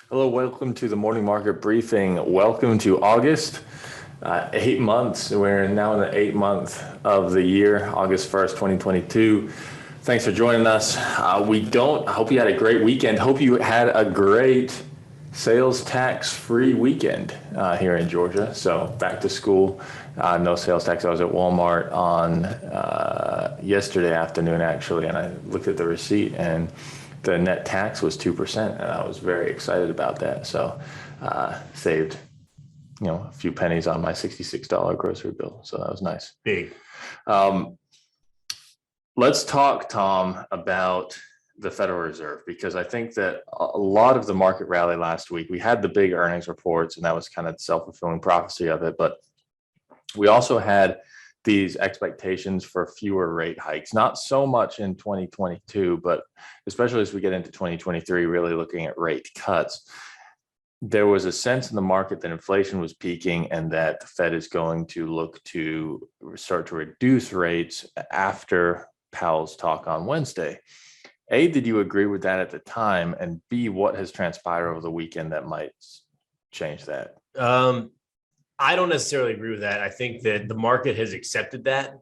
Hello, welcome to the morning market briefing. Welcome to August. 8 months. We're now in the 8th month of the year, August 1st, 2022. Thanks for joining us. I hope you had a great weekend. Hope you had a great sales tax free weekend here in Georgia. So back to school, no sales tax. I was at Walmart on yesterday afternoon, actually, and I looked at the receipt and the net tax was 2%, and I was very excited about that. So saved, a few pennies on my $66 grocery bill. So that was nice. Big. Let's talk, Tom, about the Federal Reserve, because I think that a lot of the market rally last week, we had the big earnings reports, and that was kind of the self-fulfilling prophecy of it. But we also had these expectations for fewer rate hikes, not so much in 2022, but especially as we get into 2023, really looking at rate cuts. There was a sense in the market that inflation was peaking and that the Fed is going to look to start to reduce rates after Powell's talk on Wednesday. A, did you agree with that at the time? And B, what has transpired over the weekend that might change that? I don't necessarily agree with that. I think that the market has accepted that,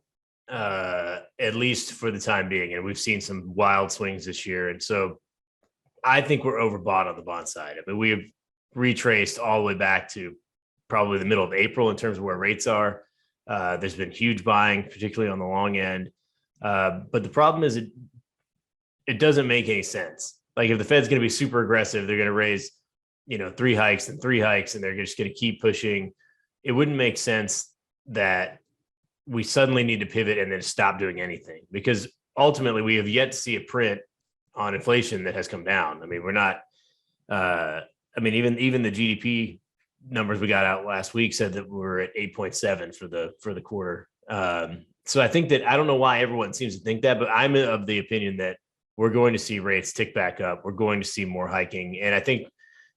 at least for the time being. And we've seen some wild swings this year. And so I think we're overbought on the bond side. I mean, we have retraced all the way back to probably the middle of April in terms of where rates are. There's been huge buying, particularly on the long end. But the problem is it doesn't make any sense. Like if the Fed's going to be super aggressive, they're going to raise, 3 hikes and 3 hikes, and they're just going to keep pushing. It wouldn't make sense that we suddenly need to pivot and then stop doing anything, because ultimately we have yet to see a print on inflation that has come down. I mean, we're not, even the GDP numbers we got out last week said that we're at 8.7 for the quarter. So I think that, I don't know why everyone seems to think that, but I'm of the opinion that we're going to see rates tick back up. We're going to see more hiking. And I think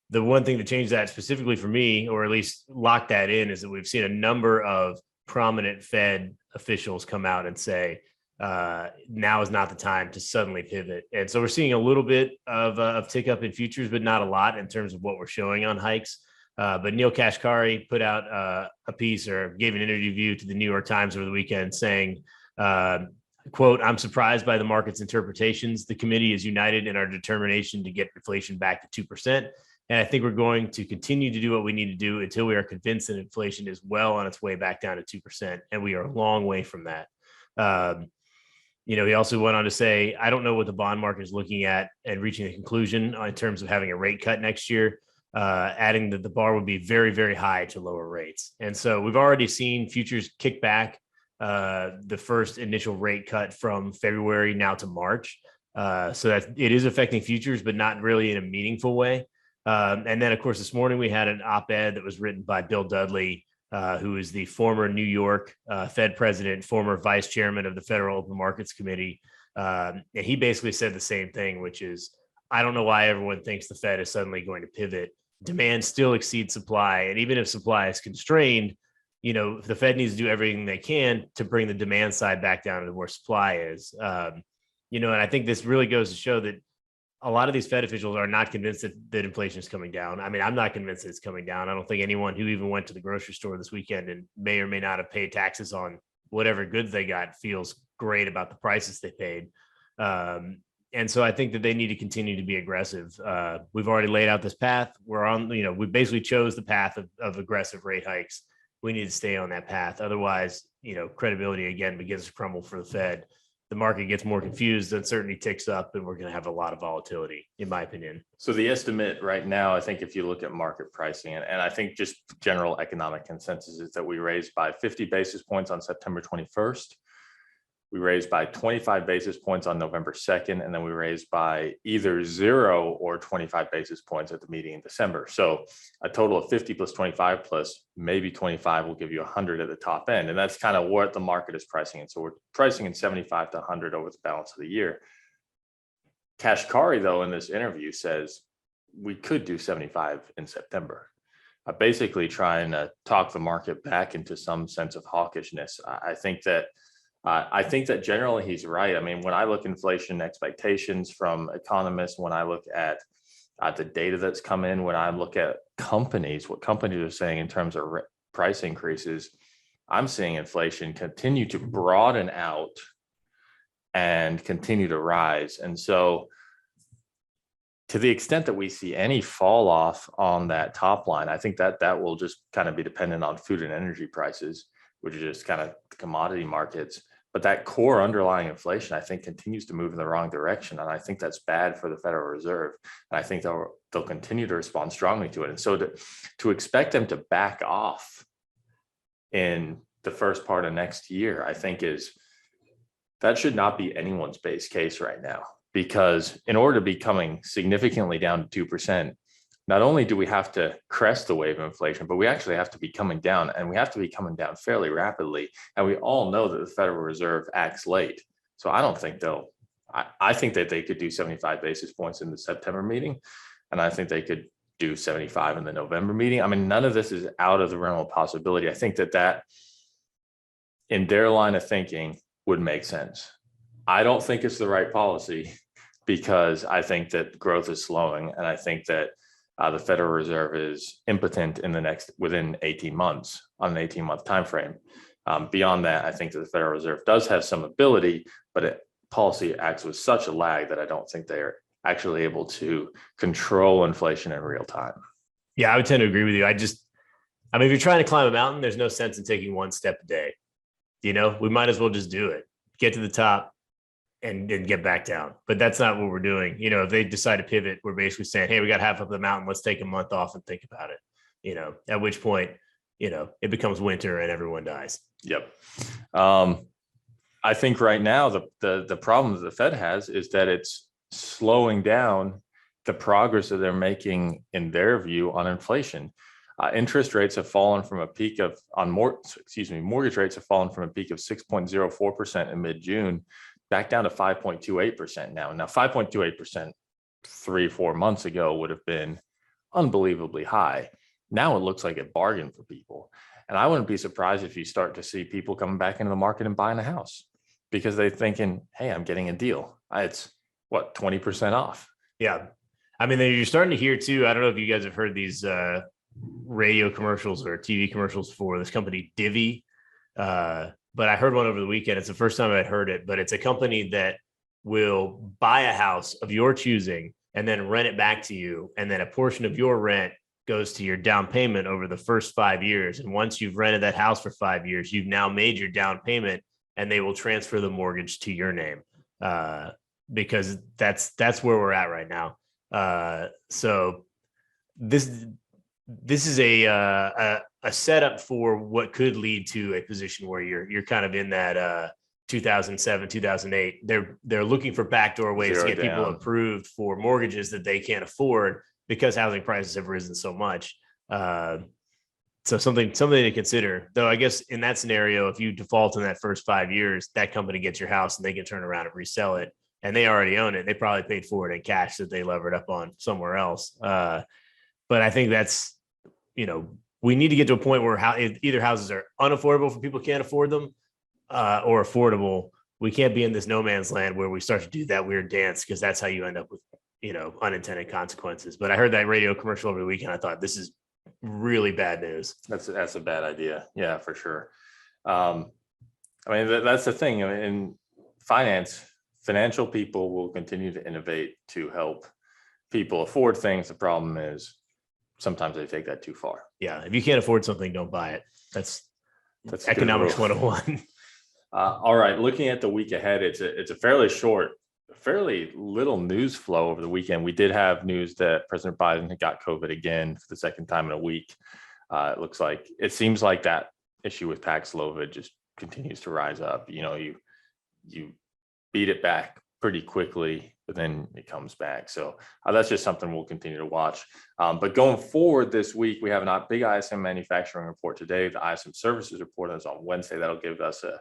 the one thing that changed that specifically for me, or at least locked that in, is that we've seen a number of prominent Fed officials come out and say, now is not the time to suddenly pivot. And so we're seeing a little bit of tick up in futures, but not a lot in terms of what we're showing on hikes. But Neil Kashkari put out a piece, or gave an interview to the New York Times over the weekend saying, quote, "I'm surprised by the market's interpretations. The committee is united in our determination to get inflation back to 2%. And I think we're going to continue to do what we need to do until we are convinced that inflation is well on its way back down to 2%. And we are a long way from that." He also went on to say, "I don't know what the bond market is looking at and reaching a conclusion in terms of having a rate cut next year," adding that the bar would be very, very high to lower rates. And so we've already seen futures kick back the first initial rate cut from February now to March. So that it is affecting futures, but not really in a meaningful way. And then, of course, this morning we had an op-ed that was written by Bill Dudley, who is the former New York Fed president, former vice chairman of the Federal Open Markets Committee. And he basically said the same thing, which is, I don't know why everyone thinks the Fed is suddenly going to pivot. Demand still exceeds supply. And even if supply is constrained, the Fed needs to do everything they can to bring the demand side back down to where supply is. And I think this really goes to show that a lot of these Fed officials are not convinced that inflation is coming down. I mean, I'm not convinced that it's coming down. I don't think anyone who even went to the grocery store this weekend and may or may not have paid taxes on whatever goods they got feels great about the prices they paid. And so I think that they need to continue to be aggressive. We've already laid out this path. We're on, we basically chose the path of aggressive rate hikes. We need to stay on that path. Otherwise, credibility again begins to crumble for the Fed. The market gets more confused, uncertainty ticks up, and we're going to have a lot of volatility, in my opinion. So the estimate right now, I think if you look at market pricing, and I think just general economic consensus, is that we raised by 50 basis points on September 21st. We raised by 25 basis points on November 2nd, and then we raised by either 0 or 25 basis points at the meeting in December. So a total of 50 plus 25 plus maybe 25 will give you 100 at the top end. And that's kind of what the market is pricing in. So we're pricing in 75 to 100 over the balance of the year. Kashkari, though, in this interview says we could do 75 in September. Basically trying to talk the market back into some sense of hawkishness. I think that generally he's right. I mean, when I look at inflation expectations from economists, when I look at The data that's come in, when I look at companies, what companies are saying in terms of price increases, I'm seeing inflation continue to broaden out and continue to rise. And so to the extent that we see any fall off on that top line, I think that that will just kind of be dependent on food and energy prices, which are just kind of the commodity markets. But that core underlying inflation, I think, continues to move in the wrong direction. And I think that's bad for the Federal Reserve. And I think they'll continue to respond strongly to it. And so to expect them to back off in the first part of next year, I think that should not be anyone's base case right now. Because in order to be coming significantly down to 2%, not only do we have to crest the wave of inflation, but we actually have to be coming down, and we have to be coming down fairly rapidly. And we all know that the Federal Reserve acts late. So I don't think I think that they could do 75 basis points in the September meeting. And I think they could do 75 in the November meeting. I mean, none of this is out of the realm of possibility. I think that in their line of thinking would make sense. I don't think it's the right policy, because I think that growth is slowing, and I think that the Federal Reserve is impotent within 18 months on an 18-month time frame. Beyond that, I think that the Federal Reserve does have some ability, but policy acts with such a lag that I don't think they're actually able to control inflation in real time. Yeah, I would tend to agree with you. I mean, if you're trying to climb a mountain, there's no sense in taking one step a day. We might as well just do it, get to the top, and get back down. But that's not what we're doing. If they decide to pivot, we're basically saying, hey, we got half up the mountain. Let's take a month off and think about it. At which point, it becomes winter and everyone dies. Yep. I think right now, the problem that the Fed has is that it's slowing down the progress that they're making, in their view, on inflation. Interest rates have fallen from a peak mortgage rates have fallen from a peak of 6.04% in mid-June back down to 5.28% now. Now, 5.28% 3-4 months ago would have been unbelievably high. Now it looks like a bargain for people. And I wouldn't be surprised if you start to see people coming back into the market and buying a house, because they're thinking, hey, I'm getting a deal. It's 20% off. Yeah. I mean, you're starting to hear too. I don't know if you guys have heard these radio commercials or TV commercials for this company, Divvy. But I heard one over the weekend. It's the first time I'd heard it, but it's a company that will buy a house of your choosing and then rent it back to you. And then a portion of your rent goes to your down payment over the first 5 years. And once you've rented that house for 5 years, you've now made your down payment, and they will transfer the mortgage to your name, because that's where we're at right now. So this is a setup for what could lead to a position where you're kind of in that 2007, 2008. They're looking for backdoor ways to get people approved for mortgages that they can't afford, because housing prices have risen so much. So something to consider, though. I guess in that scenario, if you default in that first 5 years, that company gets your house and they can turn around and resell it, and they already own it. They probably paid for it in cash that they levered up on somewhere else. But I think that's, we need to get to a point where either houses are unaffordable for people who can't afford them, or affordable. We can't be in this no man's land where we start to do that weird dance, because that's how you end up with, unintended consequences. But I heard that radio commercial over the weekend. I thought, this is really bad news. That's a bad idea. Yeah, for sure. I mean, that's the thing. In financial people will continue to innovate to help people afford things. The problem is sometimes they take that too far. Yeah. If you can't afford something, don't buy it. That's economics 101. All right. Looking at the week ahead, it's a fairly little news flow over the weekend. We did have news that President Biden had got COVID again for the second time in a week. It seems like that issue with Paxlovid just continues to rise up. You beat it back pretty quickly, but then it comes back. So that's just something we'll continue to watch. But going forward this week, we have a big ISM manufacturing report today. The ISM services report is on Wednesday. That'll give us a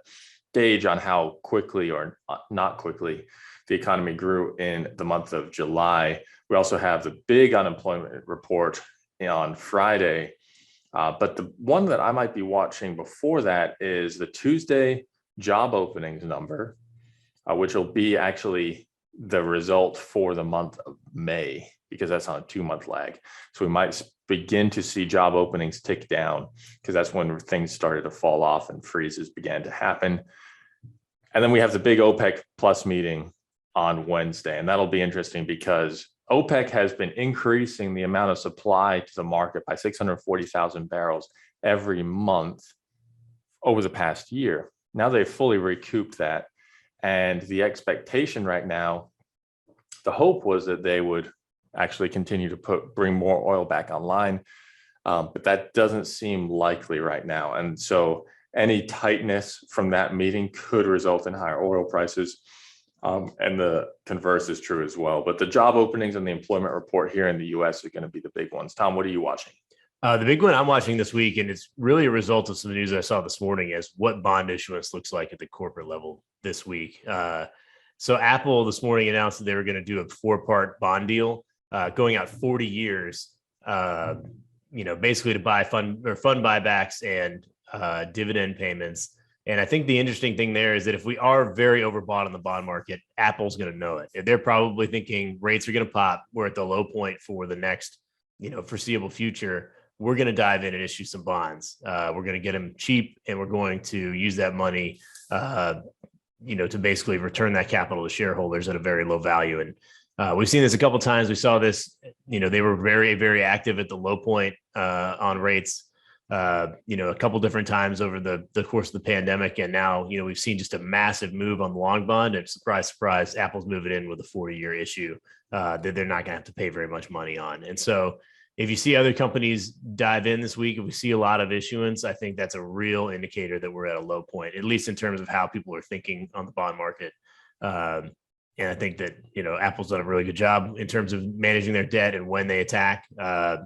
gauge on how quickly or not quickly the economy grew in the month of July. We also have the big unemployment report on Friday. But the one that I might be watching before that is the Tuesday job openings number, which will be actually the result for the month of May. because that's on a 2-month lag. So we might begin to see job openings tick down because that's when things started to fall off and freezes began to happen. And then we have the big OPEC plus meeting on Wednesday. And that'll be interesting because OPEC has been increasing the amount of supply to the market by 640,000 barrels every month over the past year. Now they've fully recouped that. And the expectation right now, the hope was that they would actually continue to bring more oil back online. But that doesn't seem likely right now. And so any tightness from that meeting could result in higher oil prices. And the converse is true as well. But the job openings and the employment report here in the US are going to be the big ones. Tom, what are you watching? The big one I'm watching this week, and it's really a result of some news I saw this morning, is what bond issuance looks like at the corporate level this week. So Apple this morning announced that they were going to do a 4-part bond deal going out 40 years, basically to buy fund buybacks and dividend payments. And I think the interesting thing there is that if we are very overbought on the bond market, Apple's going to know it. They're probably thinking rates are going to pop. We're at the low point for the next, foreseeable future. We're going to dive in and issue some bonds. We're going to get them cheap, and we're going to use that money, to basically return that capital to shareholders at a very low value. And we've seen this a couple of times. We saw this, they were very, very active at the low point on rates, a couple different times over the course of the pandemic. And now, we've seen just a massive move on the long bond, and surprise, surprise, Apple's moving in with a 40-year issue that they're not going to have to pay very much money on. And so if you see other companies dive in this week, if we see a lot of issuance, I think that's a real indicator that we're at a low point, at least in terms of how people are thinking on the bond market. And I think that, Apple's done a really good job in terms of managing their debt and when they attack.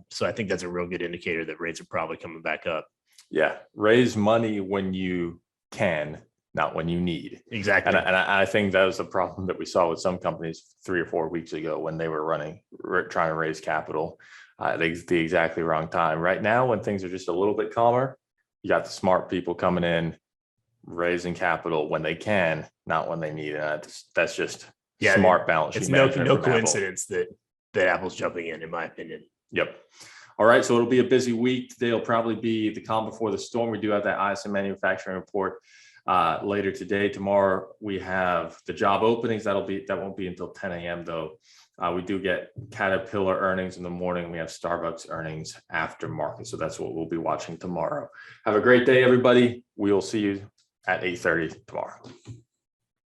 So I think that's a real good indicator that rates are probably coming back up. Yeah. Raise money when you can, not when you need. Exactly. And I think that was the problem that we saw with some companies 3 or 4 weeks ago when they were trying to raise capital. At the exactly wrong time. Right now, when things are just a little bit calmer, you got the smart people coming in, raising capital when they can, not when they need it. That's just smart balance sheet. It's no coincidence that Apple's jumping in my opinion. Yep. All right. So it'll be a busy week. Today will probably be the calm before the storm. We do have that ISM manufacturing report later today. Tomorrow we have the job openings. That won't be until 10 a.m. though. We do get Caterpillar earnings in the morning. We have Starbucks earnings after market. So that's what we'll be watching tomorrow. Have a great day, everybody. We will see you at 8:30 tomorrow.